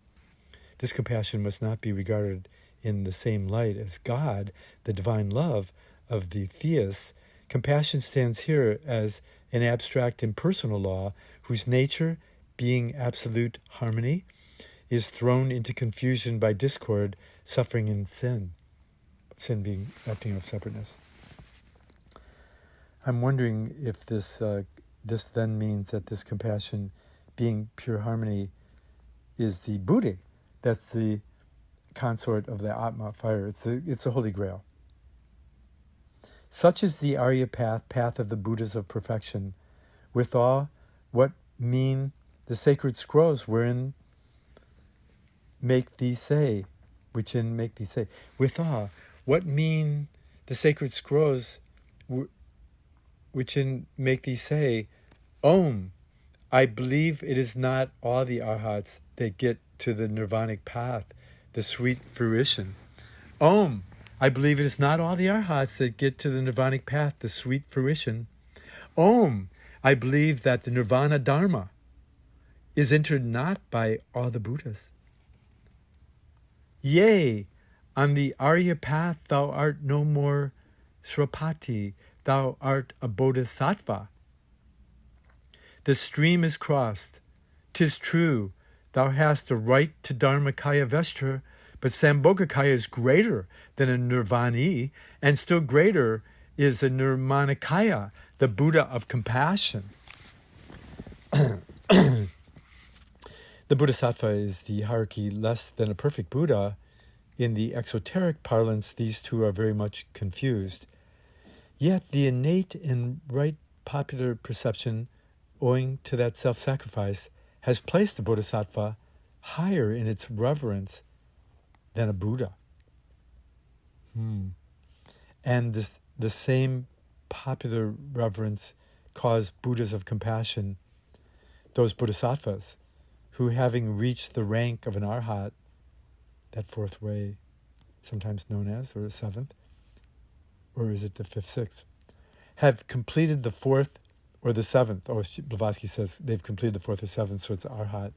This compassion must not be regarded in the same light as God, the divine love of the theists, compassion stands here as an abstract impersonal law whose nature, being absolute harmony, is thrown into confusion by discord, suffering, and sin. Sin being acting of separateness. I'm wondering if this then means that this compassion, being pure harmony, is the Buddha. That's the consort of the Atma fire. It's the Holy Grail. Such is the Arya path of the Buddhas of perfection. Withal, what mean the sacred scrolls wherein make thee say, which make thee say. Withal, what mean the sacred scrolls which make thee say, Om, I believe it is not all the arhats that get to the nirvanic path, the sweet fruition. Om, I believe it is not all the arhats that get to the nirvanic path, the sweet fruition. Om, I believe that the nirvana dharma is entered not by all the Buddhas. Yea, on the Arya path thou art no more Srapati, thou art a bodhisattva. The stream is crossed. 'Tis true, thou hast a right to Dharmakaya vesture, but Sambhogakaya is greater than a Nirvani, and still greater is a Nirmanakaya, the Buddha of compassion. The Bodhisattva is the hierarchy less than a perfect Buddha. In the exoteric parlance, these two are very much confused. Yet the innate and right popular perception, owing to that self-sacrifice, has placed the Bodhisattva higher in its reverence than a Buddha. And the same popular reverence caused Buddhas of compassion, those Bodhisattvas, who having reached the rank of an arhat, that fourth way, sometimes known as, or the seventh, or is it the fifth, sixth, have completed the fourth or the seventh. Blavatsky says they've completed the fourth or seventh, so it's arhat.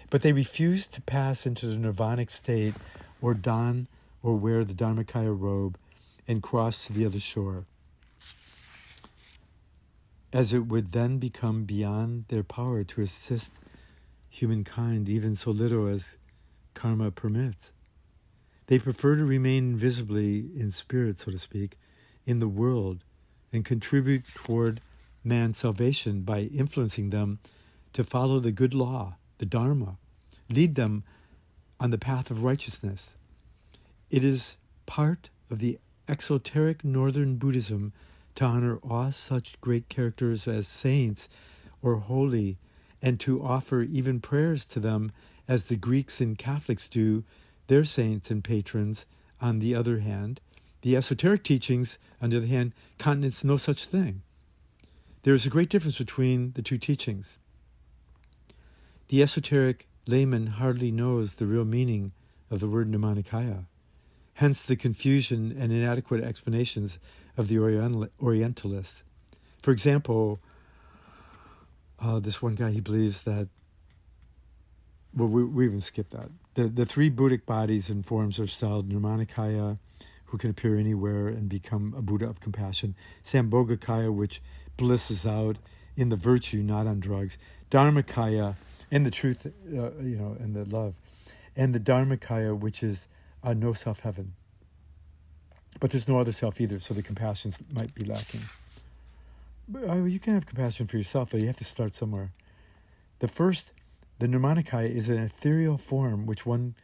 But they refuse to pass into the nirvanic state or don or wear the Dharmakaya robe and cross to the other shore, as it would then become beyond their power to assist humankind, even so little as karma permits. They prefer to remain invisibly in spirit, so to speak, in the world and contribute toward man's salvation by influencing them to follow the good law, the Dharma, lead them on the path of righteousness. It is part of the exoteric northern Buddhism to honor all such great characters as saints or holy, and to offer even prayers to them as the Greeks and Catholics do their saints and patrons. On the other hand, the esoteric teachings, on the other hand, countenance no such thing. There is a great difference between the two teachings. The esoteric layman hardly knows the real meaning of the word Nirmanakaya, hence the confusion and inadequate explanations of the Orientalists. For example, this one guy, he believes that, well, we even skipped that. The three Buddhic bodies and forms are styled Nirmanakaya, who can appear anywhere and become a Buddha of compassion. Sambhogakaya, which blisses out in the virtue, not on drugs. Dharmakaya, and the truth, and the love. And the Dharmakaya, which is no self-heaven. But there's no other self either, so the compassion might be lacking. But, you can have compassion for yourself, but you have to start somewhere. The first, the Nirmanakaya, is an ethereal form which one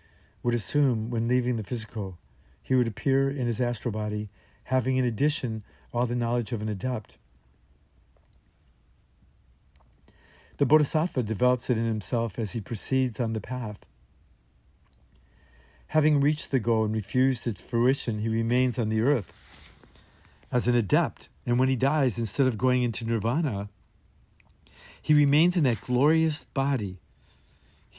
would assume when leaving the physical. He would appear in his astral body, having in addition all the knowledge of an adept. The Bodhisattva develops it in himself as he proceeds on the path. Having reached the goal and refused its fruition, he remains on the earth as an adept. And when he dies, instead of going into nirvana, he remains in that glorious body.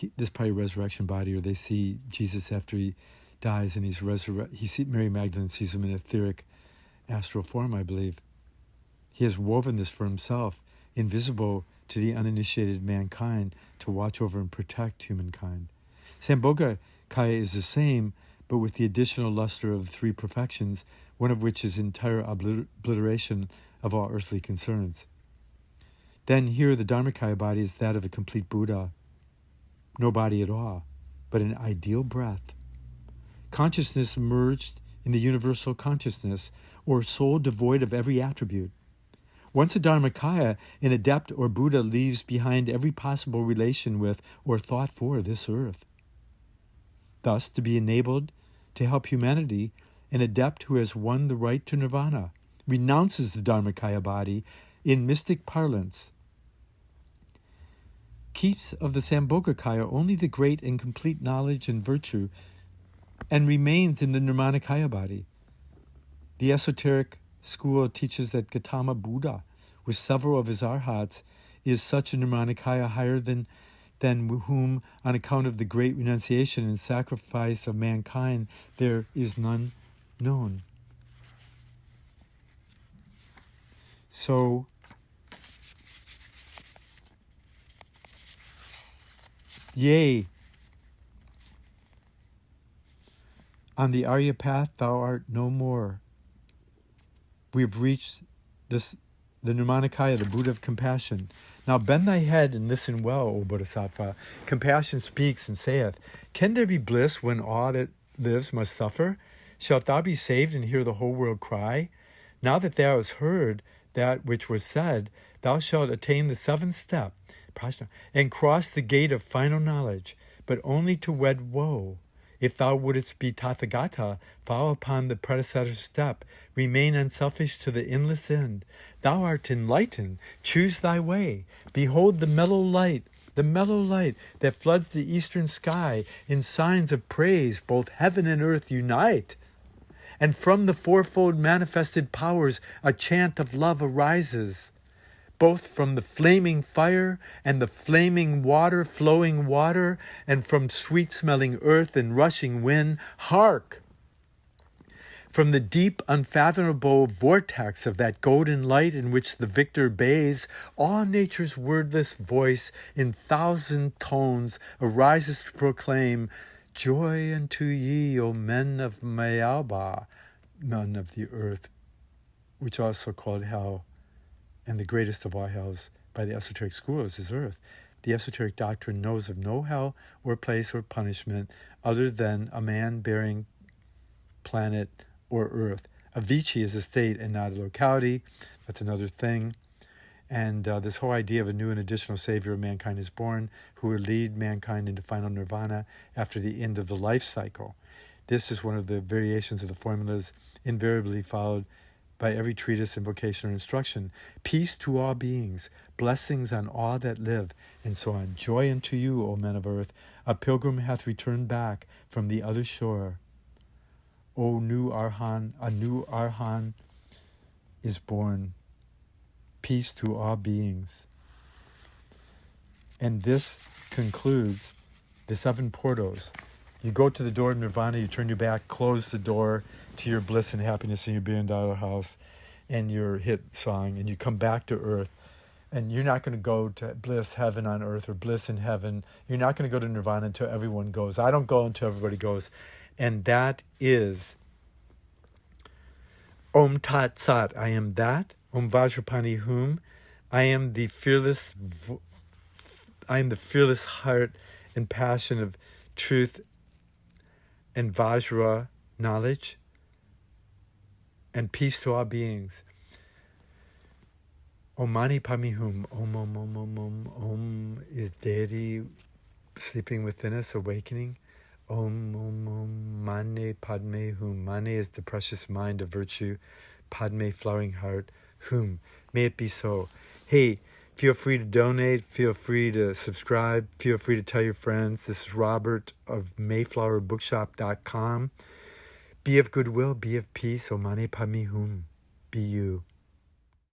This is probably a resurrection body, or they see Jesus after he dies and he's resurrected. Mary Magdalene sees him in etheric astral form, I believe. He has woven this for himself, invisible to the uninitiated mankind, to watch over and protect humankind. Sambhogakaya is the same, but with the additional luster of 3 perfections, one of which is entire obliteration of all earthly concerns. Then here the Dharmakaya body is that of a complete Buddha, no body at all, but an ideal breath. Consciousness merged in the universal consciousness, or soul devoid of every attribute. Once a Dharmakaya, an adept or Buddha leaves behind every possible relation with or thought for this earth. Thus, to be enabled to help humanity, an adept who has won the right to Nirvana renounces the Dharmakaya body in mystic parlance, keeps of the Sambhogakaya only the great and complete knowledge and virtue, and remains in the Nirmanakaya body. The esoteric school teaches that Gautama Buddha, with several of his arhats, is such a Nirmanakaya higher than whom, on account of the great renunciation and sacrifice of mankind, there is none known. So, yea, on the Arya path thou art no more. We have reached the Nirmanakaya, the Buddha of compassion. Now bend thy head and listen well, O bodhisattva. Compassion speaks and saith, can there be bliss when all that lives must suffer? Shalt thou be saved and hear the whole world cry? Now that thou hast heard that which was said, thou shalt attain the 7th step, Prajna, and cross the gate of final knowledge, but only to wed woe. If thou wouldst be Tathagata, follow upon the predecessor step, remain unselfish to the endless end. Thou art enlightened, choose thy way. Behold the mellow light that floods the eastern sky. In signs of praise, both heaven and earth unite. And from the 4-fold manifested powers, a chant of love arises. Both from the flaming fire and the flaming water, flowing water, and from sweet-smelling earth and rushing wind, hark! From the deep, unfathomable vortex of that golden light in which the victor bathes, all nature's wordless voice in 1,000 tones arises to proclaim, joy unto ye, O men of Mayalba, men of the earth, which also called hell, and the greatest of all hells by the esoteric schools is earth. The esoteric doctrine knows of no hell or place or punishment other than a man-bearing planet or earth. Avicii is a state and not a locality. That's another thing. And this whole idea of a new and additional savior of mankind is born, who will lead mankind into final nirvana after the end of the life cycle. This is one of the variations of the formulas invariably followed by every treatise, invocation, or instruction. Peace to all beings, blessings on all that live, and so on. Joy unto you, O men of earth. A pilgrim hath returned back from the other shore. O new Arhan, a new Arhan is born. Peace to all beings. And this concludes the 7 portals. You go to the door of Nirvana, you turn your back, close the door to your bliss and happiness in your $1 billion house and your hit song, and you come back to earth. And you're not going to go to bliss heaven on earth or bliss in heaven. You're not going to go to Nirvana until everyone goes. I don't go until everybody goes. And that is Om Tat Sat. I am that. Om Vajrapani Hum. I am the fearless heart and passion of truth and Vajra knowledge, and peace to all beings. Om Mani Padme Hum. Om, Om, Om, Om, Om. Om is deity sleeping within us, awakening. Om, Om, Om. Mani Padme Hum. Mani is the precious mind of virtue. Padme, flowering heart. Hum. May it be so. Hey, feel free to donate. Feel free to subscribe. Feel free to tell your friends. This is Robert of MayflowerBookshop.com. Be of goodwill. Be of peace. Om Mani Padme Hum. Be you.